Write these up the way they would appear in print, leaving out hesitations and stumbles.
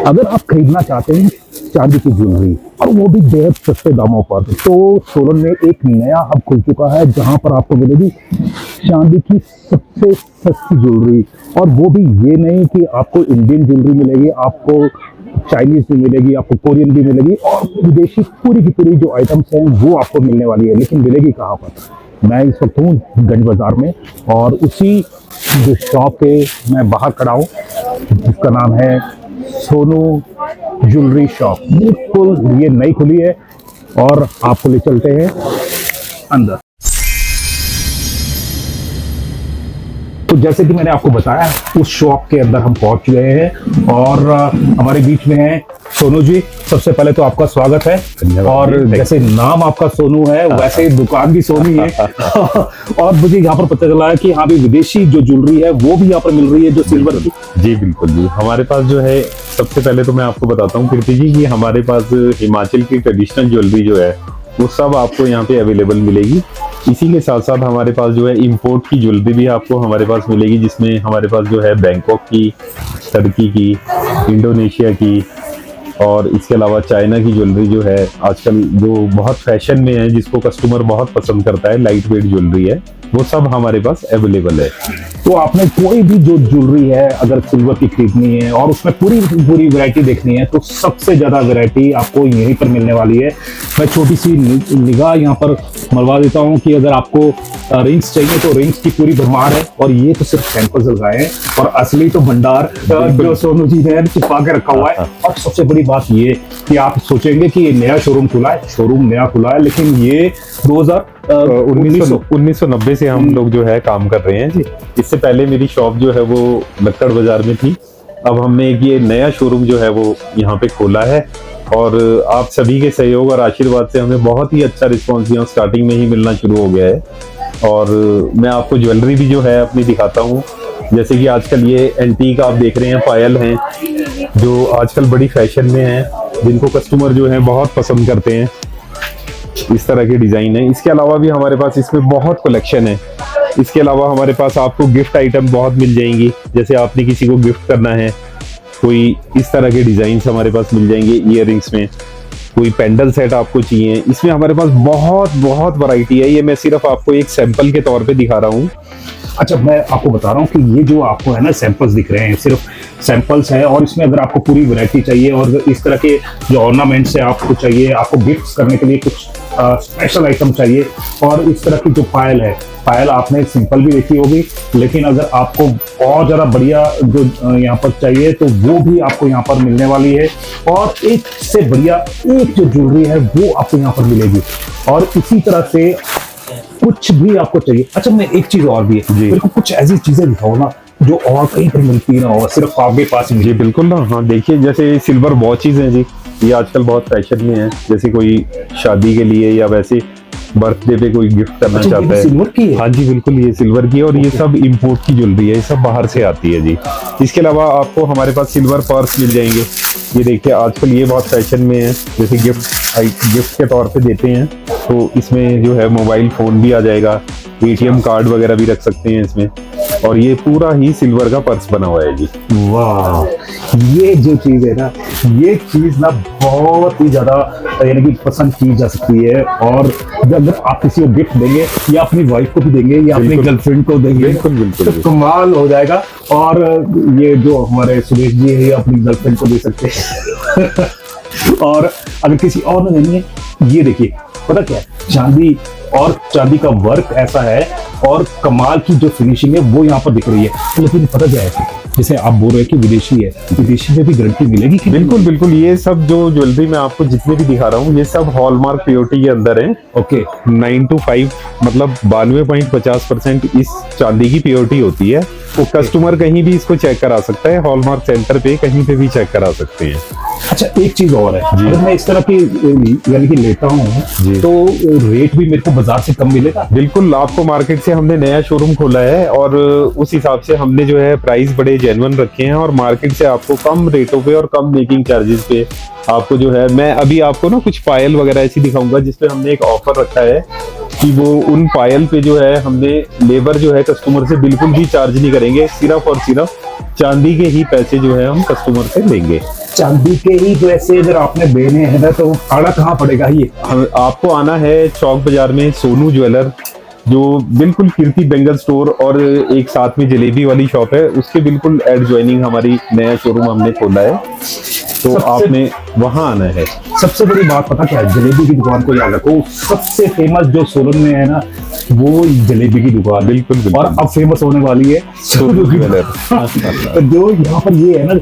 अगर आप खरीदना चाहते हैं चांदी की ज्वेलरी और वो भी बेहद सस्ते दामों पर, तो सोलन में एक नया हब खुल चुका है जहां पर आपको मिलेगी चांदी की सबसे सस्ती ज्वेलरी। और वो भी ये नहीं कि आपको इंडियन ज्वेलरी मिलेगी, आपको चाइनीज भी मिलेगी, आपको कोरियन भी मिलेगी और विदेशी पूरी की पूरी जो आइटम्स हैं वो आपको मिलने वाली है। लेकिन मिलेगी कहाँ पर? मैं इस वक्त हूँ गंज बाजार में और उसी जो शॉप के मैं बाहर खड़ा हूँ जिसका नाम है सोनू ज्वेलरी शॉप। बिल्कुल ये नई खुली है और आपको ले चलते हैं अंदर। तो जैसे कि मैंने आपको बताया उस शॉप के अंदर हम पहुंच गए हैं और हमारे बीच में है सोनू जी। सबसे पहले तो आपका स्वागत है और जैसे नाम आपका सोनू है वैसे ही दुकान भी सोनी है। और मुझे यहाँ पर पता चला है कि यहाँ भी विदेशी जो ज्वेलरी है वो भी यहाँ पर मिल रही है, जो सिल्वर की। जी बिल्कुल जी, हमारे पास जो है सबसे पहले तो मैं आपको बताता हूँ कीर्ति जी कि हमारे पास हिमाचल की ट्रेडिशनल ज्वेलरी जो है वो सब आपको यहाँ पे अवेलेबल मिलेगी। इसी के साथ साथ हमारे पास जो है इंपोर्ट की ज्वेलरी भी आपको हमारे पास मिलेगी, जिसमें हमारे पास जो है बैंकॉक की, टर्की की, इंडोनेशिया की और इसके अलावा चाइना की ज्वेलरी जो है आजकल जो बहुत फैशन में है, जिसको कस्टमर बहुत पसंद करता है, लाइट वेट ज्वेलरी है, वो सब हमारे पास अवेलेबल है। तो आपने कोई भी जो ज्वेलरी है अगर सिल्वर की खरीदनी है और उसमें पूरी पूरी वैरायटी देखनी है तो सबसे ज्यादा वैरायटी आपको यहीं पर मिलने वाली है। मैं छोटी सी निगाह यहाँ पर मरवा देता हूँ कि अगर आपको रिंग्स चाहिए तो रिंग्स की पूरी भरमार है और ये तो सिर्फ सैंपल्स लगाए हैं और असली तो भंडार जो सोनू जी ने छुपा के रखा हुआ है। और सबसे बड़ी बात ये कि आप सोचेंगे कि ये नया शोरूम खुला है, शोरूम नया खुला है, लेकिन ये 1990 से हम लोग जो है काम कर रहे हैं जी। इससे पहले मेरी शॉप जो है वो लक्कड़ बाजार में थी। अब हमने एक ये नया शोरूम जो है वो यहाँ पे खोला है और आप सभी के सहयोग और आशीर्वाद से हमें बहुत ही अच्छा रिस्पॉन्स यहाँ स्टार्टिंग में ही मिलना शुरू हो गया है। और मैं आपको ज्वेलरी भी जो है अपनी दिखाता हूँ, जैसे कि आजकल ये एंटीक आप देख रहे हैं पायल हैं जो आजकल बड़ी फैशन में है, जिनको कस्टमर जो है बहुत पसंद करते हैं। इस तरह के डिजाइन है। इसके अलावा भी हमारे पास इसमें बहुत कलेक्शन है। इसके अलावा हमारे पास आपको गिफ्ट आइटम बहुत मिल जाएंगी, जैसे आपने किसी को गिफ्ट करना है कोई इस तरह के डिजाइन हमारे पास मिल जाएंगे। ईयररिंग्स में कोई पेंडल सेट आपको चाहिए, इसमें हमारे पास बहुत वैरायटी है। ये मैं सिर्फ आपको एक सैंपल के तौर पे दिखा रहा हूँ। अच्छा, मैं आपको बता रहा हूँ कि ये जो आपको है ना सैंपल्स दिख रहे हैं, सिर्फ सैंपल्स है और इसमें अगर आपको पूरी वैरायटी चाहिए और इस तरह के जो ऑर्नामेंट्स है आपको चाहिए, आपको गिफ्ट्स करने के लिए कुछ स्पेशल आइटम चाहिए और इस तरह की जो पायल है, पायल आपने सिंपल भी देखी होगी, लेकिन अगर आपको और ज़्यादा बढ़िया जो यहाँ पर चाहिए तो वो भी आपको यहाँ पर मिलने वाली है। और एक से बढ़िया एक जो ज्वेलरी है वो आपको यहाँ पर मिलेगी और इसी तरह से कुछ भी आपको चाहिए। अच्छा, मैं एक चीज और भी है, मेरे को कुछ ऐसी चीजें दिखाओ ना जो और कहीं पर मिलती ना हो, सिर्फ आपके पास जी बिल्कुल ना। हाँ देखिए, जैसे सिल्वर वॉचेज हैं जी, ये आजकल बहुत फैशन में है। जैसे कोई शादी के लिए या वैसे बर्थडे पे कोई गिफ्ट करना चाहता है, सिल्वर की है? हाँ जी बिल्कुल, ये सिल्वर की और ये सब इंपोर्ट की ज्वेलरी है, ये सब बाहर से आती है जी। इसके अलावा आपको हमारे पास सिल्वर पर्स मिल जाएंगे। ये देखिए आजकल ये बहुत फैशन में है, जैसे गिफ्ट के तौर पे देते हैं तो इसमें जो है मोबाइल फोन भी आ जाएगा, एटीएम कार्ड वगैरह भी रख सकते हैं इसमें। और ये पूरा ही सिल्वर का पर्स बना हुआ है जी। वाह, ये जो चीज है ना, ये चीज ना बहुत ही ज्यादा यानी कि पसंद की जा सकती है। और अगर आप किसी को गिफ्ट देंगे या अपनी वाइफ को भी देंगे या अपनी गर्लफ्रेंड को देंगे तो कमाल हो जाएगा। और ये जो हमारे सुरेश जी है ये अपनी गर्लफ्रेंड को दे सकते हैं। और अगर किसी और ने देनी है, ये देखिए पता क्या है, चांदी और चांदी का वर्क ऐसा है और कमाल की जो फिनिशिंग है वो यहाँ पर दिख रही है। लेकिन पता क्या है, जैसे आप बोल रहे हैं कि विदेशी है, विदेशी में भी गारंटी मिलेगी कि? बिल्कुल बिल्कुल, ये सब जो ज्वेलरी मैं आपको जितने भी दिखा रहा हूँ ये सब हॉलमार्क प्योरिटी के अंदर है। ओके, 9 to 5 मतलब 92.50% इस चांदी की प्योरिटी होती है। तो कस्टमर कहीं भी इसको चेक करा सकता है, हॉलमार्क सेंटर पे कहीं पे भी चेक करा सकते हैं। अच्छा, एक चीज और है, अगर मैं इस तरह की यानी कि लेता हूँ तो रेट भी मेरे को बाजार से कम मिलेगा? बिल्कुल, आपको मार्केट से हमने नया शोरूम खोला है और उस हिसाब से हमने जो है प्राइस बड़े जेन्युइन रखे हैं और मार्केट से आपको कम रेटों पे और कम मेकिंग चार्जेस पे आपको जो है, मैं अभी आपको ना कुछ पायल वगैरह ऐसी दिखाऊंगा जिसपे हमने एक ऑफर रखा है कि वो उन पायल पे जो है हमने लेबर जो है कस्टमर से बिल्कुल भी चार्ज नहीं करेंगे, सिर्फ और सिर्फ चांदी के ही पैसे जो है हम कस्टमर से लेंगे। चांदी के ही वैसे अगर आपने देने हैं ना तो आना कहाँ पड़ेगा ये? आपको आना है चौक बाजार में सोनू ज्वेलर, जो बिल्कुल कीर्ति बेंगल स्टोर और एक साथ में जलेबी वाली शॉप है, उसके बिल्कुल एडजॉइनिंग हमारी नया शोरूम हमने खोला है, तो आपने वहां आना है। सबसे बड़ी बात पता क्या है, जलेबी की दुकान को याद रखो, सबसे फेमस जो सोलन में है ना वो जलेबी की दुकान। बिल्कुल, बिल्कुल। और अब फेमस होने वाली है सोनू ज्वेलर। तो जो यहाँ पर ये है ना,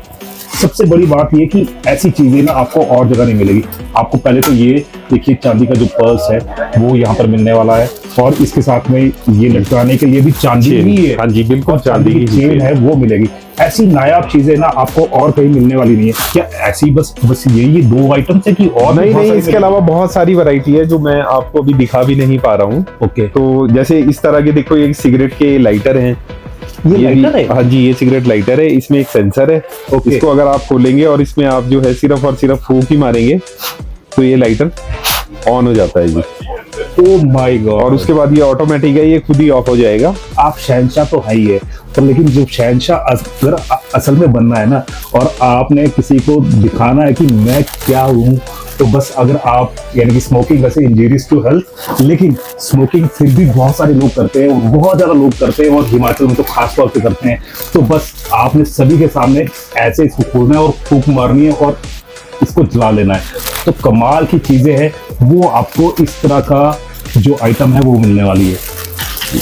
सबसे बड़ी बात ये कि ऐसी चीजें ना आपको और जगह नहीं मिलेगी। आपको पहले तो ये देखिए, चांदी का जो पर्स है वो यहाँ पर मिलने वाला है, और इसके साथ में ये लटकाने के लिए भी चांदी ही है। हाँ जी, बिल्कुल चांदी की चेन है वो मिलेगी। ऐसी नायाब चीजें ना आपको और कहीं मिलने वाली नहीं है। क्या ऐसी बस यही 2 आइटम है कि और नहीं, इसके अलावा बहुत सारी वैरायटी है जो मैं आपको अभी दिखा भी नहीं पा रहा हूँ। ओके, तो जैसे इस तरह के देखो, एक सिगरेट के लाइटर हैं, ये लाइटर है? हाँ जी, ये सिगरेट लाइटर है, इसमें एक सेंसर है। ओके। इसको अगर आप खोलेंगे और इसमें आप जो है सिर्फ और सिर्फ फूंक ही मारेंगे तो ये लाइटर ऑन हो जाता है जी। Oh my God. और उसके बाद ये ऑटोमेटिक है, ये खुद ही ऑफ हो जाएगा। आप शहंशाह तो है ही है, पर लेकिन जो शहंशाह अगर असल में बनना है ना, और आपने किसी को दिखाना है कि मैं क्या हूँ, तो बस अगर आप, यानी कि स्मोकिंग वैसे इंजीरियस टू हेल्थ, लेकिन स्मोकिंग फिर भी बहुत सारे लोग करते हैं, बहुत ज्यादा लोग करते हैं, और हिमाचल में तो खास तौर पे करते हैं। तो बस आपने सभी के सामने ऐसे इसको खोलना है और फूंक मारनी है और इसको जला लेना है। तो कमाल की चीजें हैं वो, आपको इस तरह का जो आइटम है वो मिलने वाली है।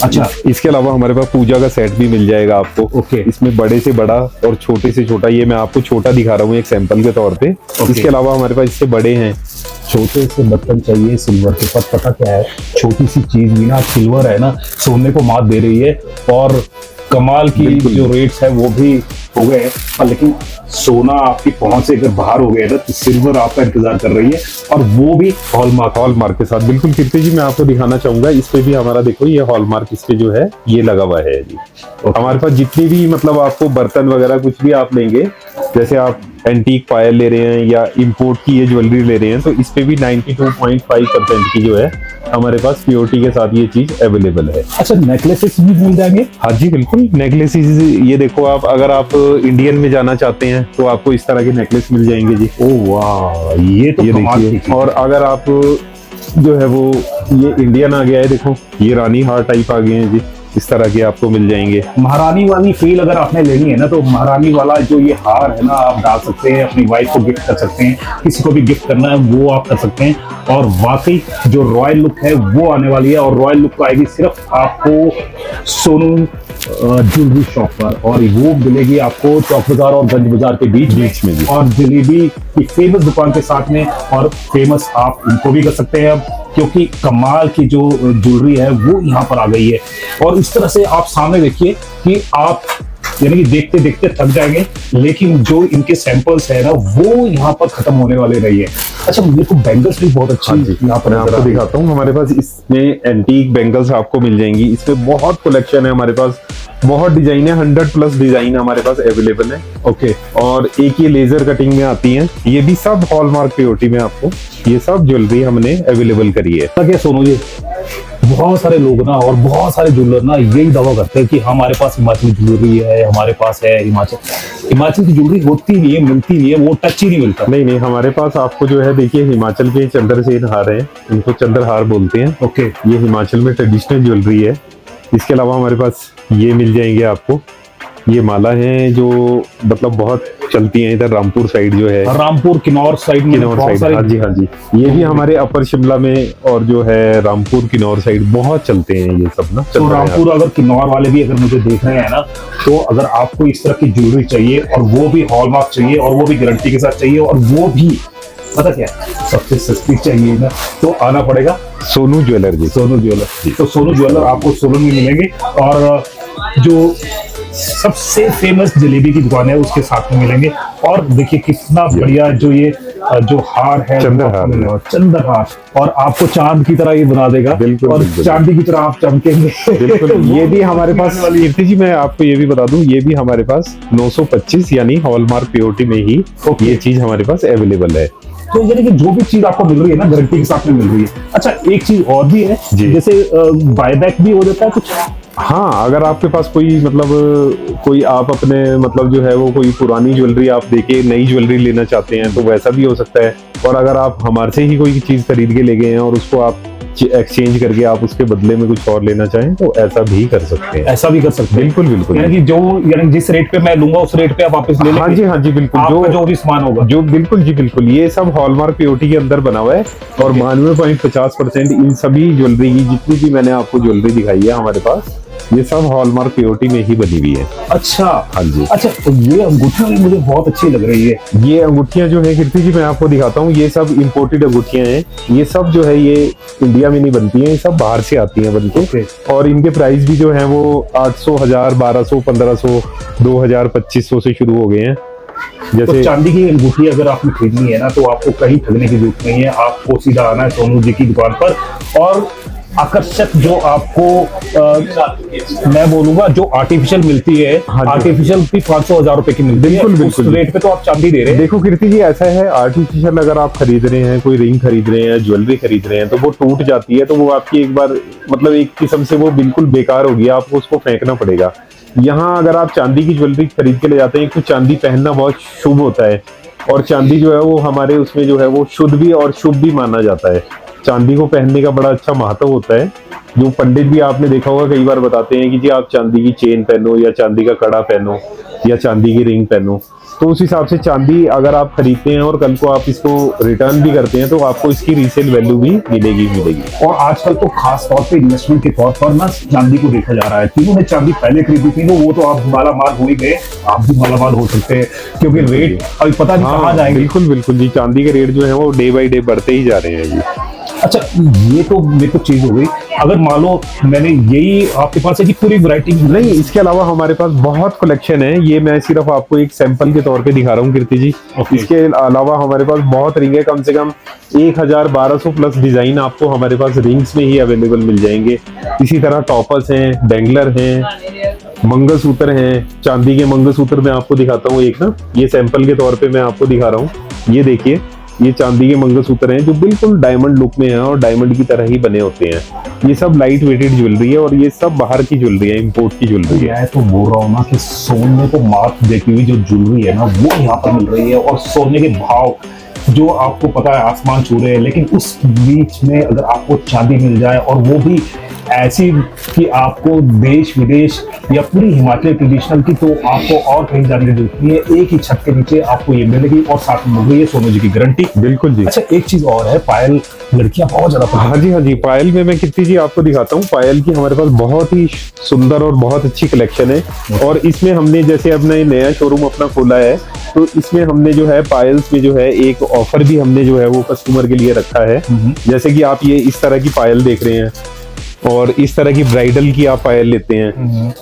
अच्छा, इसके अलावा हमारे पास पूजा का सेट भी मिल जाएगा आपको। ओके। इसमें बड़े से बड़ा और छोटे से छोटा, ये मैं आपको छोटा दिखा रहा हूँ एक सैंपल के तौर पे। इसके अलावा हमारे पास इससे बड़े हैं। छोटे से बर्तन चाहिए सिल्वर के, पर पता क्या है, छोटी सी चीज भी ना, सिल्वर है ना, सोने को मात दे रही है, और कमाल की जो रेट्स है वो भी हो गए, पर लेकिन सोना आपकी पहुंच से अगर बाहर हो गया ना, तो सिल्वर आपका इंतजार कर रही है, और वो भी हॉलमार्क के साथ। बिल्कुल कीर्ति जी, मैं आपको दिखाना चाहूंगा, इस पे भी हमारा देखो ये हॉलमार्क इस पे जो है ये लगा हुआ है जी। हमारे पास जितनी भी मतलब आपको बर्तन वगैरह कुछ भी आप लेंगे, जैसे आप एंटीक पायल ले रहे हैं या इंपोर्ट की ये ज्वेलरी ले रहे हैं, तो इस पे भी 92.5% की जो है हमारे पास प्योरिटी के साथ ये चीज अवेलेबल है। अच्छा, नेकलेसेस भी मिल जाएंगे? हाँ जी, बिल्कुल। नेकलेसेस ये देखो आप, अगर आप इंडियन में जाना चाहते हैं तो आपको इस तरह के नेकलेस मिल जाएंगे जी। ओह वाह, ये तो कमाल की देखिए। चीज़। और अगर आप जो है वो, ये इंडियन आ गया है, देखो ये रानी हार टाइप आ गए हैं जी, इस तरह के आपको मिल जाएंगे। महारानी वाली फील अगर आपने लेनी है ना, तो महारानी वाला जो ये हार है ना, आप डाल सकते हैं, अपनी वाइफ को गिफ्ट कर सकते हैं, किसी को भी गिफ्ट करना है वो आप कर सकते हैं। और वाकई जो रॉयल लुक है वो आने वाली है, और रॉयल लुक आएगी सिर्फ आपको सोनू ज्वेलरी शॉप पर, और वो मिलेगी आपको चौक बाजार और गंज बाजार के बीच में जी। और जलेबी की फेमस दुकान के साथ में, और फेमस आप इनको भी कर सकते हैं अब, क्योंकि कमाल की जो ज्वेलरी है वो यहाँ पर आ गई है। और इस तरह से आप सामने देखिए कि आप यानी कि देखते देखते थक जाएंगे, लेकिन जो इनके सैंपल्स है ना वो यहाँ पर खत्म होने वाले नहीं है। अच्छा, मुझे तो बैंगल्स भी बहुत अच्छी यहाँ पर मैं आपको दिखाता हूँ। हमारे पास इसमें एंटीक बैंगल्स आपको मिल जाएंगी, इसमें बहुत कलेक्शन है हमारे पास, बहुत डिजाइन है, 100+ डिजाइन हमारे पास अवेलेबल है। ओके। और एक ये लेजर कटिंग में आती है, ये भी सब हॉलमार्क प्योरिटी में आपको ये सब ज्वेलरी हमने अवेलेबल करी है। क्या सोनू जी, बहुत सारे लोग ना और बहुत सारे ज्वेलर ना यही दावा करते हैं कि हमारे पास हिमाचली ज्वेलरी है, हमारे पास है हिमाचल की ज्वेलरी होती नहीं है, मिलती नहीं है, वो टच ही नहीं मिलता। नहीं, हमारे पास आपको जो है, देखिए हिमाचल के चंद्रसेन हार है, इनको चंद्रहार बोलते हैं। ओके। ये हिमाचल में ट्रेडिशनल ज्वेलरी है। इसके अलावा हमारे पास ये मिल जाएंगे आपको, ये माला है जो मतलब बहुत चलती है इधर रामपुर साइड जो है, रामपुर किन्नौर साइड में बहुत सारे। हाँ जी, ये भी हमारे अपर शिमला में और जो है रामपुर किन्नौर साइड बहुत चलते हैं ये सब ना। तो रामपुर अगर किन्नौर वाले भी अगर मुझे देख रहे हैं ना, तो अगर आपको इस तरह की ज्वेलरी चाहिए और वो भी हॉलमार्क चाहिए और वो भी गारंटी के साथ चाहिए और वो भी पता क्या सबसे सस्ती चाहिए ना, तो आना पड़ेगा सोनू ज्वेलर जी। सोनू ज्वेलर। तो सोनू ज्वेलर आपको सोलन में मिलेंगे, और जो सबसे फेमस जलेबी की दुकान है उसके साथ में मिलेंगे। और देखिए कितना बढ़िया जो ये जो हार है, चंद्रहार, और आपको चांद की तरह ये बना देगा। बिल्कुल, और चांदी की तरह आप चमकेंगे। बिल्कुल। ये भी हमारे पास, कीर्ति जी मैं आपको ये भी बता दूं, ये भी हमारे पास 925 यानी हॉलमार्क प्योरिटी में ही ये चीज हमारे पास अवेलेबल है। तो यानी कि जो भी चीज आपको मिल रही है ना गारंटी के साथ में मिल रही है। अच्छा एक चीज और भी है, जी। जैसे बायबैक भी हो जाता है कुछ? हाँ, अगर आपके पास कोई मतलब कोई आप अपने मतलब जो है वो कोई पुरानी ज्वेलरी आप देके नई ज्वेलरी लेना चाहते हैं तो वैसा भी हो सकता है। और अगर आप हमारे से ही कोई चीज खरीद के ले गए हैं और उसको आप एक्सचेंज करके आप उसके बदले में कुछ और लेना चाहें तो ऐसा भी कर सकते हैं। ऐसा भी कर सकते हैं? बिल्कुल बिल्कुल। यानी कि जो यानी जिस रेट पे मैं लूंगा उस रेट पे आप वापस ले लेंगे? हाँ जी बिल्कुल। आपका जो भी सामान होगा जो बिल्कुल जी बिल्कुल, ये सब हॉलमार्क पीओटी के अंदर बना हुआ है और 92.50% इन सभी ज्वेलरी की जितनी भी मैंने आपको ज्वेलरी दिखाई है हमारे पास, ये सब हॉलमार्क पीओटी में ही बनी हुई है। अच्छा हाँ जी। अच्छा, तो ये अंगूठियां भी मुझे बहुत अच्छी लग रही है। ये अंगूठियां जो है कीर्ति जी मैं आपको दिखाता हूँ, ये सब इंपोर्टेड अंगूठियां हैं। ये सब जो है ये इंडिया में नहीं बनती हैं, ये सब बाहर से आती हैं बनके। और इनके प्राइस भी जो है वो 800, 1000, 1200, 1500, 2000, 2500 से शुरू हो गए हैं। तो जैसे चांदी की अंगूठी अगर आपने खरीदनी है ना तो आपको कहीं ठगने की जरूरत नहीं है, आपको सीधा आना है सोनू जी की दुकान पर। और आकर्षक जो आपको मैं बोलूंगा जो आर्टिफिशियल मिलती है, हाँ जी। आर्टिफिशियल भी 500-1000 रुपए की मिलती है, बिल्कुल, उस बिल्कुल। रेट पे तो आप चांदी दे रहे हैं। देखो कीर्ति जी ऐसा है, आर्टिफिशियल अगर आप खरीद रहे हैं, कोई रिंग खरीद रहे हैं, ज्वेलरी खरीद रहे हैं तो वो टूट जाती है तो वो आपकी एक बार मतलब एक किस्म से वो बिल्कुल बेकार होगी, आपको उसको फेंकना पड़ेगा। यहाँ अगर आप चांदी की ज्वेलरी खरीद के ले जाते हैं तो चांदी पहनना बहुत शुभ होता है और चांदी जो है वो हमारे उसमें जो है वो शुद्ध भी और शुभ भी माना जाता है। चांदी को पहनने का बड़ा अच्छा महत्व होता है। जो पंडित भी आपने देखा होगा कई बार बताते हैं कि जी आप चांदी की चेन पहनो या चांदी का कड़ा पहनो या चांदी की रिंग पहनो। तो उस हिसाब से चांदी अगर आप खरीदते हैं और कल को आप इसको रिटर्न भी करते हैं तो आपको इसकी रीसेल वैल्यू भी मिलेगी। और आजकल तो खास तौर पे इन्वेस्टमेंट के तौर पर ना चांदी को देखा जा रहा है। तीनों ने चांदी पहले खरीदी थी तो वो तो आप मालामाल हो ही गए, आप भी मालामाल हो सकते हैं क्योंकि रेट अभी पता नहीं कहाँ जाएंगे। बिल्कुल बिल्कुल जी, चांदी के रेट जो है वो डे बाई डे बढ़ते ही जा रहे हैं जी। अच्छा ये तो मेरे को चीज हो गई, अगर मान लो मैंने यही आपके पास है कि पूरी वैरायटी नहीं, इसके अलावा हमारे पास बहुत कलेक्शन है। ये मैं सिर्फ आपको एक सैंपल के तौर पे दिखा रहा हूँ कीर्ति जी। इसके अलावा हमारे पास बहुत रिंग है, कम से कम 1000-1200 प्लस डिजाइन आपको हमारे पास रिंग्स में ही अवेलेबल मिल जाएंगे। इसी तरह टॉपर्स हैं, बैंगलर हैं, मंगलसूत्र हैं। चांदी के मंगलसूत्र मैं आपको दिखाता हूँ एक ना, ये सैंपल के तौर पे मैं आपको दिखा रहा हूँ। ये देखिए, ये चांदी के मंगलसूत्र हैं जो बिल्कुल डायमंड लुक में हैं और डायमंड की तरह ही बने होते हैं। ये सब लाइट वेटेड ज्वेलरी है और ये सब बाहर की ज्वेलरी है, इंपोर्ट की ज्वेलरी है। मैं तो बोल रहा हूँ ना कि सोने को मात देती हुई जो ज्वेलरी है ना वो यहाँ पर मिल रही है और सोने के भाव जो आपको पता है आसमान छू रहे हैं, लेकिन उस बीच में अगर आपको चांदी मिल जाए और वो भी ऐसी कि आपको देश विदेश या पूरी हिमाचल ट्रेडिशनल की, तो आपको और कहीं जाने की जरूरत नहीं है। एक ही छत के नीचे आपको ये मिलेगी और साथ में मिल रही है सोनू जी की गारंटी। बिल्कुल जी। अच्छा एक चीज और है, पायल लड़कियां बहुत ज्यादा हाँ जी, पायल में मैं कीर्ति जी आपको दिखाता हूँ। पायल की हमारे पास बहुत ही सुंदर और बहुत अच्छी कलेक्शन है और इसमें हमने जैसे अपना नया शोरूम अपना खोला है तो इसमें हमने जो है पायल्स में जो है एक ऑफर भी हमने जो है वो कस्टमर के लिए रखा है। जैसे कि आप ये इस तरह की पायल देख रहे हैं और इस तरह की ब्राइडल की आप पायल लेते हैं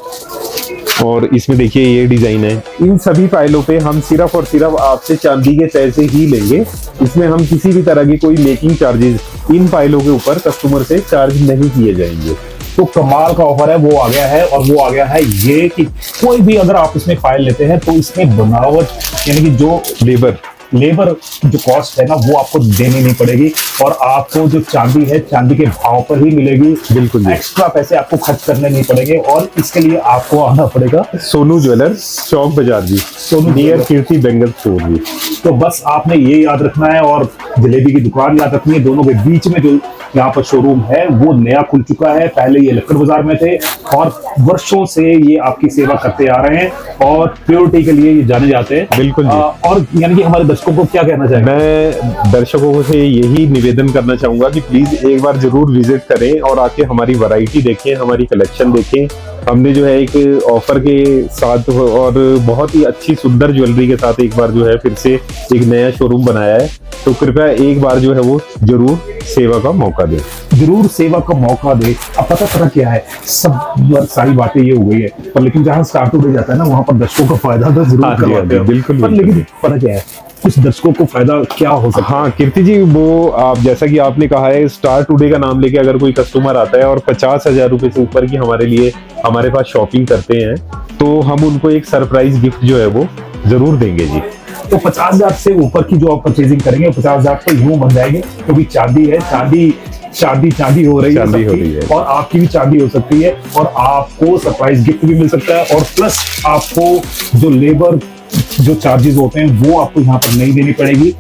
और इसमें देखिए ये डिजाइन है। इन सभी पायलों पे हम सिर्फ और सिर्फ आपसे चांदी के पैसे ही लेंगे। इसमें हम किसी भी तरह की कोई मेकिंग चार्जेस इन पायलों के ऊपर कस्टमर से चार्ज नहीं किए जाएंगे। तो कमाल का ऑफर है वो आ गया है। और वो आ गया है ये कि कोई भी अगर आप इसमें पायल लेते हैं तो इसमें बनावट यानी कि जो लेबर जो कॉस्ट है ना वो आपको देनी नहीं पड़ेगी और आपको जो चांदी है चांदी के भाव पर ही मिलेगी। बिल्कुल, एक्स्ट्रा पैसे आपको खर्च करने नहीं पड़ेंगे और इसके लिए आपको आना पड़ेगा सोनू ज्वेलर्स, चौक बाजार जी, सोनू नियर कीर्ति बेंगल स्टोर जी। तो बस आपने ये याद रखना है और जलेबी की दुकान याद रखनी है। दोनों के बीच में जो यहाँ पर शोरूम है वो नया खुल चुका है, पहले ये लक्कड़ बाजार में थे और वर्षों से ये आपकी सेवा करते आ रहे हैं और प्योरिटी के लिए ये जाने जाते हैं। बिल्कुल जी। और यानी कि हमारे दर्शकों को क्या कहना चाहेंगे? मैं दर्शकों से यही निवेदन करना चाहूंगा कि प्लीज एक बार जरूर विजिट करें और आके हमारी वैरायटी देखें, हमारी कलेक्शन देखें। हमने जो है एक ऑफर के साथ और बहुत ही अच्छी सुंदर ज्वेलरी के साथ एक बार जो है फिर से एक नया शोरूम बनाया है, तो कृपया एक बार जो है वो जरूर सेवा का मौका दें। जरूर सेवा का मौका दे। अब पता क्या है, सब सारी बातें ये हो गई है पर लेकिन जहाँ स्टार्ट हो जाता है ना वहां पर दर्शकों का फायदा तो जरूर करवाते हैं। बिल्कुल, पर लेकिन पता क्या है, कुछ दर्शकों को फायदा क्या हो सकता है? हाँ कीर्ति जी, वो आप जैसा कि आपने कहा है स्टार टुडे का नाम लेके अगर कोई कस्टमर आता है और 50,000 रुपए से ऊपर की हमारे लिए हमारे पास शॉपिंग करते हैं तो हम उनको एक सरप्राइज गिफ्ट जो है वो जरूर देंगे जी। तो 50,000 से ऊपर की जो आप परचेजिंग करेंगे 50,000 तो यूं बन जाएंगे, क्योंकि चांदी है, चांदी हो रही है चांदी हो सबकी, रही है। और आपकी भी चांदी हो सकती है, और आपको सरप्राइज गिफ्ट भी मिल सकता है, और प्लस आपको जो लेबर जो चार्जेस होते हैं वो आपको यहाँ पर नहीं देनी पड़ेगी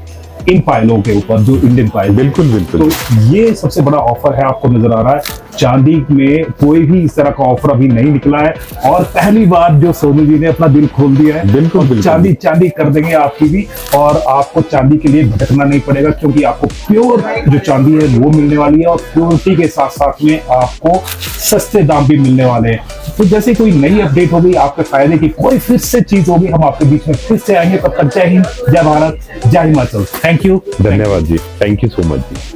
इन पायलों के ऊपर, जो इंडियन पायल। बिल्कुल बिल्कुल। तो ये सबसे बड़ा ऑफर है, आपको नजर आ रहा है। चांदी में कोई भी इस तरह का ऑफर अभी नहीं निकला है, और पहली बार जो सोनू जी ने अपना दिल खोल दिया है। बिल्कुल, और बिल्कुल। चांदी कर देंगे आपकी भी, और आपको चांदी के लिए भटकना नहीं पड़ेगा, क्योंकि आपको प्योर जो चांदी है वो मिलने वाली है, और प्योरिटी के साथ साथ में आपको सस्ते दाम भी मिलने वाले हैं। तो जैसे कोई नई अपडेट होगी, आपके फायदे की कोई फिर से चीज होगी, हम आपके बीच में फिर से आएंगे। तब तक जय हिंद, जय भारत, जय हिमाचल। Thank you. धन्यवाद जी, thank you so much ji.